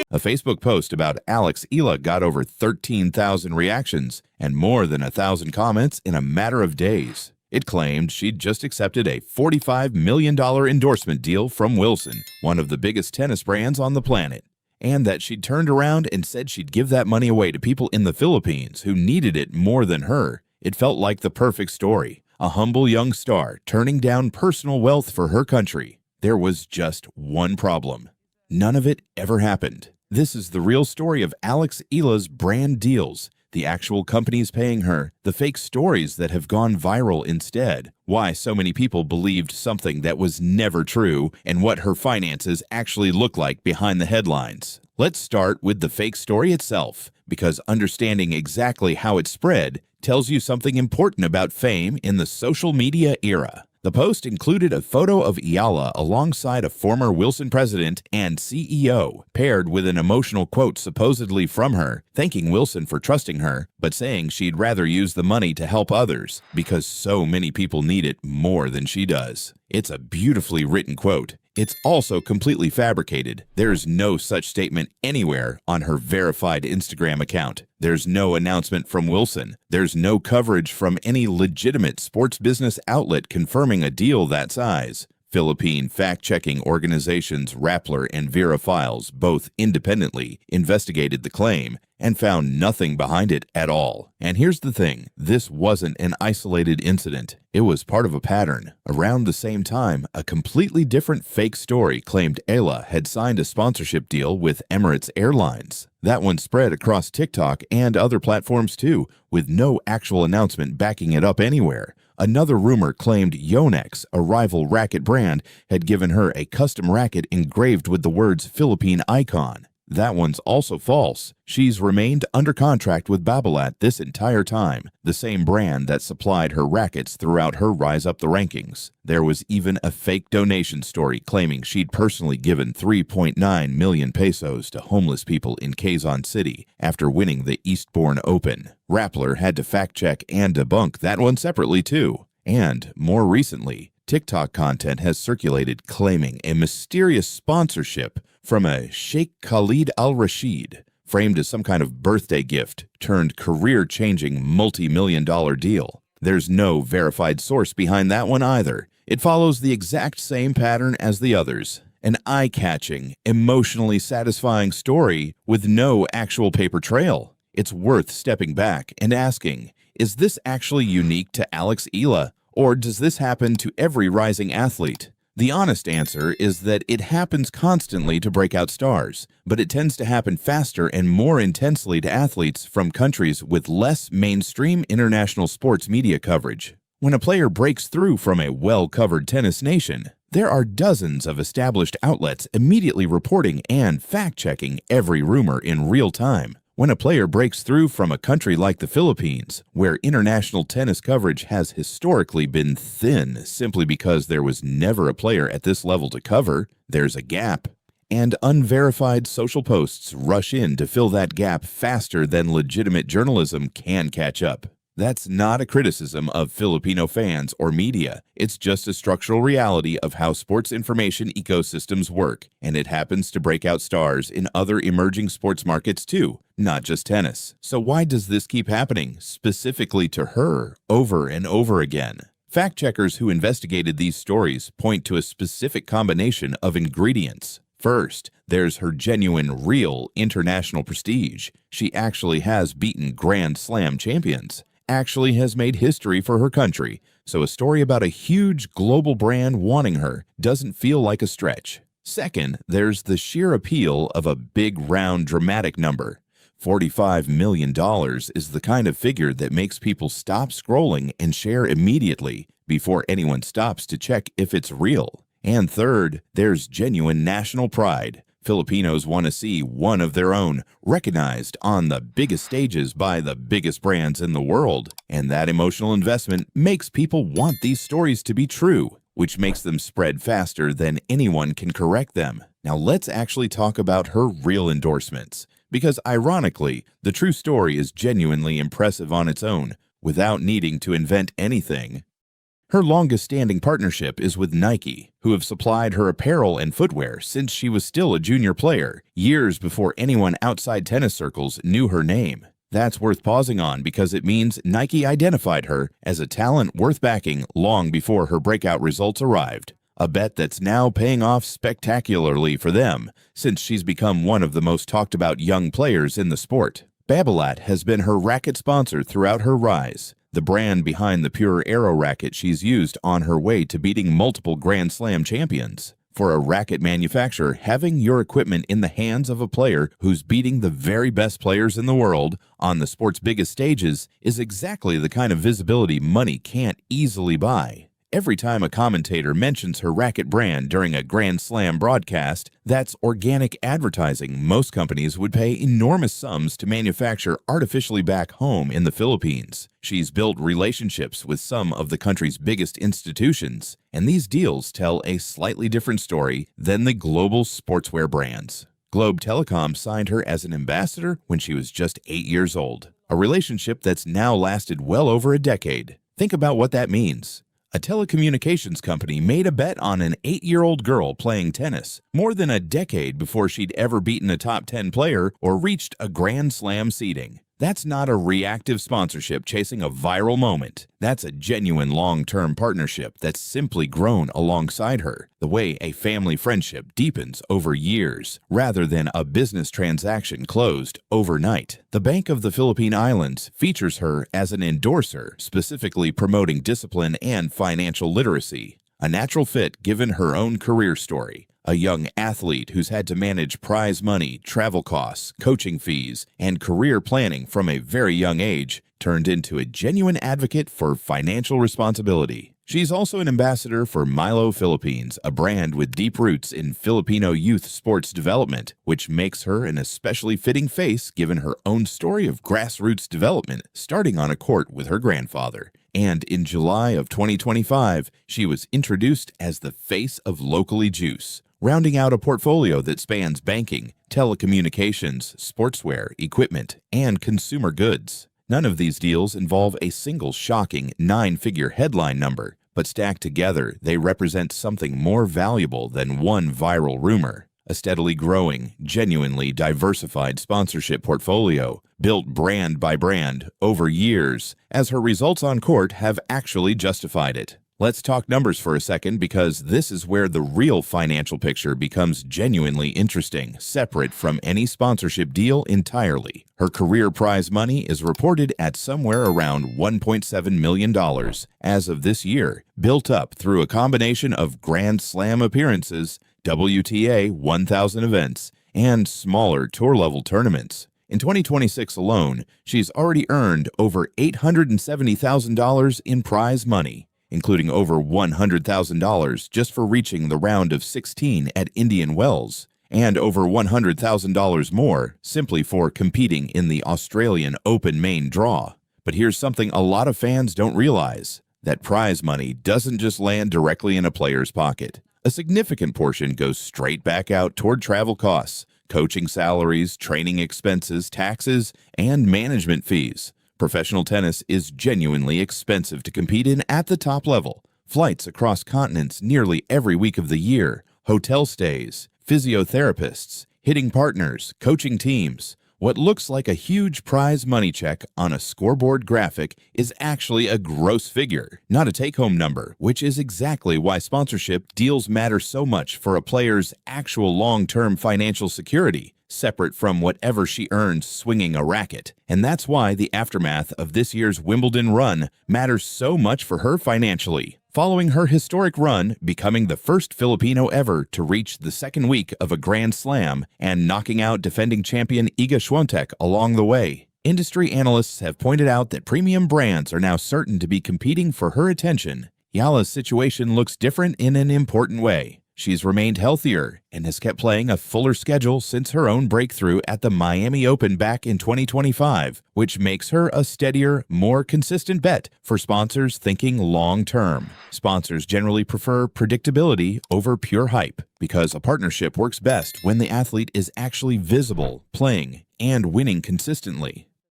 A Facebook post about Eala got over 13,000 reactions and more than 1,000 comments in a matter of days. It claimed she'd just accepted a $45 million endorsement deal from Wilson, one of the biggest tennis brands on the planet, and that she'd turned around and said she'd give that money away to people in the Philippines who needed it more than her. It felt like the perfect story. A humble young star turning down personal wealth for her country. There was just one problem. None of it ever happened. This is the real story of Eala's brand deals, the actual companies paying her, the fake stories that have gone viral instead, why so many people believed something that was never true, and what her finances actually look like behind the headlines. Let's start with the fake story itself, because understanding exactly how it spread tells you something important about fame in the social media era. The post included a photo of Eala alongside a former Wilson president and CEO, paired with an emotional quote supposedly from her, thanking Wilson for trusting her, but saying she'd rather use the money to help others because so many people need it more than she does. It's a beautifully written quote. It's also completely fabricated. There's no such statement anywhere on her verified Instagram account. There's no announcement from Wilson. There's no coverage from any legitimate sports business outlet confirming a deal that size. Philippine fact-checking organizations Rappler and Vera Files both independently investigated the claim and found nothing behind it at all. And here's the thing, this wasn't an isolated incident. It was part of a pattern. Around the same time, a completely different fake story claimed Eala had signed a sponsorship deal with Emirates Airlines. That one spread across TikTok and other platforms too, with no actual announcement backing it up anywhere. Another rumor claimed Yonex, a rival racket brand, had given her a custom racket engraved with the words Philippine Icon. That one's also false. She's remained under contract with Babolat this entire time, the same brand that supplied her rackets throughout her rise up the rankings. There was even a fake donation story claiming she'd personally given 3.9 million pesos to homeless people in Quezon City after winning the Eastbourne Open. Rappler had to fact-check and debunk that one separately too. And, more recently, TikTok content has circulated claiming a mysterious sponsorship from a Sheikh Khalid Al-Rashid, framed as some kind of birthday gift turned career-changing multi-million-dollar deal. There's no verified source behind that one either. It follows the exact same pattern as the others. An eye-catching, emotionally satisfying story with no actual paper trail. It's worth stepping back and asking, is this actually unique to Eala, or does this happen to every rising athlete? The honest answer is that it happens constantly to breakout stars, but it tends to happen faster and more intensely to athletes from countries with less mainstream international sports media coverage. When a player breaks through from a well-covered tennis nation, there are dozens of established outlets immediately reporting and fact-checking every rumor in real time. When a player breaks through from a country like the Philippines, where international tennis coverage has historically been thin simply because there was never a player at this level to cover, there's a gap. And unverified social posts rush in to fill that gap faster than legitimate journalism can catch up. That's not a criticism of Filipino fans or media. It's just a structural reality of how sports information ecosystems work, and it happens to break out stars in other emerging sports markets too, not just tennis. So why does this keep happening, specifically to her, over and over again? Fact-checkers who investigated these stories point to a specific combination of ingredients. First, there's her genuine, real international prestige. She actually has beaten Grand Slam champions. Actually has made history for her country, so a story about a huge global brand wanting her doesn't feel like a stretch. Second, there's the sheer appeal of a big, round, dramatic number. $45 million is the kind of figure that makes people stop scrolling and share immediately before anyone stops to check if it's real. And third, there's genuine national pride. Filipinos want to see one of their own recognized on the biggest stages by the biggest brands in the world. And that emotional investment makes people want these stories to be true, which makes them spread faster than anyone can correct them. Now let's actually talk about her real endorsements, because ironically, the true story is genuinely impressive on its own, without needing to invent anything. Her longest-standing partnership is with Nike, who have supplied her apparel and footwear since she was still a junior player, years before anyone outside tennis circles knew her name. That's worth pausing on because it means Nike identified her as a talent worth backing long before her breakout results arrived. A bet that's now paying off spectacularly for them, since she's become one of the most talked about young players in the sport. Babolat has been her racket sponsor throughout her rise, the brand behind the Pure Aero racket she's used on her way to beating multiple Grand Slam champions. For a racket manufacturer, having your equipment in the hands of a player who's beating the very best players in the world on the sport's biggest stages is exactly the kind of visibility money can't easily buy. Every time a commentator mentions her racket brand during a Grand Slam broadcast, that's organic advertising most companies would pay enormous sums to manufacture artificially back home in the Philippines. She's built relationships with some of the country's biggest institutions, and these deals tell a slightly different story than the global sportswear brands. Globe Telecom signed her as an ambassador when she was just 8 years old, a relationship that's now lasted well over a decade. Think about what that means. A telecommunications company made a bet on an 8-year-old girl playing tennis more than a decade before she'd ever beaten a top 10 player or reached a Grand Slam seeding. That's not a reactive sponsorship chasing a viral moment. That's a genuine long-term partnership that's simply grown alongside her, the way a family friendship deepens over years, rather than a business transaction closed overnight. The Bank of the Philippine Islands features her as an endorser, specifically promoting discipline and financial literacy. A natural fit given her own career story. A young athlete who's had to manage prize money, travel costs, coaching fees, and career planning from a very young age, turned into a genuine advocate for financial responsibility. She's also an ambassador for Milo Philippines, a brand with deep roots in Filipino youth sports development, which makes her an especially fitting face given her own story of grassroots development, starting on a court with her grandfather. And in July of 2025, she was introduced as the face of Locally Juice, rounding out a portfolio that spans banking, telecommunications, sportswear, equipment, and consumer goods. None of these deals involve a single shocking 9-figure headline number, but stacked together, they represent something more valuable than one viral rumor. A steadily growing, genuinely diversified sponsorship portfolio, built brand by brand over years, as her results on court have actually justified it. Let's talk numbers for a second because this is where the real financial picture becomes genuinely interesting, separate from any sponsorship deal entirely. Her career prize money is reported at somewhere around $1.7 million as of this year, built up through a combination of Grand Slam appearances, WTA 1000 events, and smaller tour-level tournaments. In 2026 alone, she's already earned over $870,000 in prize money, including over $100,000 just for reaching the round of 16 at Indian Wells, and over $100,000 more simply for competing in the Australian Open main draw. But here's something a lot of fans don't realize. That prize money doesn't just land directly in a player's pocket. A significant portion goes straight back out toward travel costs, coaching salaries, training expenses, taxes, and management fees. Professional tennis is genuinely expensive to compete in at the top level. Flights across continents nearly every week of the year, hotel stays, physiotherapists, hitting partners, coaching teams. What looks like a huge prize money check on a scoreboard graphic is actually a gross figure, not a take-home number, which is exactly why sponsorship deals matter so much for a player's actual long-term financial security, separate from whatever she earns swinging a racket. And that's why the aftermath of this year's Wimbledon run matters so much for her financially. Following her historic run, becoming the first Filipino ever to reach the second week of a Grand Slam and knocking out defending champion Iga Swiatek along the way, industry analysts have pointed out that premium brands are now certain to be competing for her attention. Eala's situation looks different in an important way. She's remained healthier and has kept playing a fuller schedule since her own breakthrough at the Miami Open back in 2025, which makes her a steadier, more consistent bet for sponsors thinking long-term. Sponsors generally prefer predictability over pure hype because a partnership works best when the athlete is actually visible, playing, and winning consistently.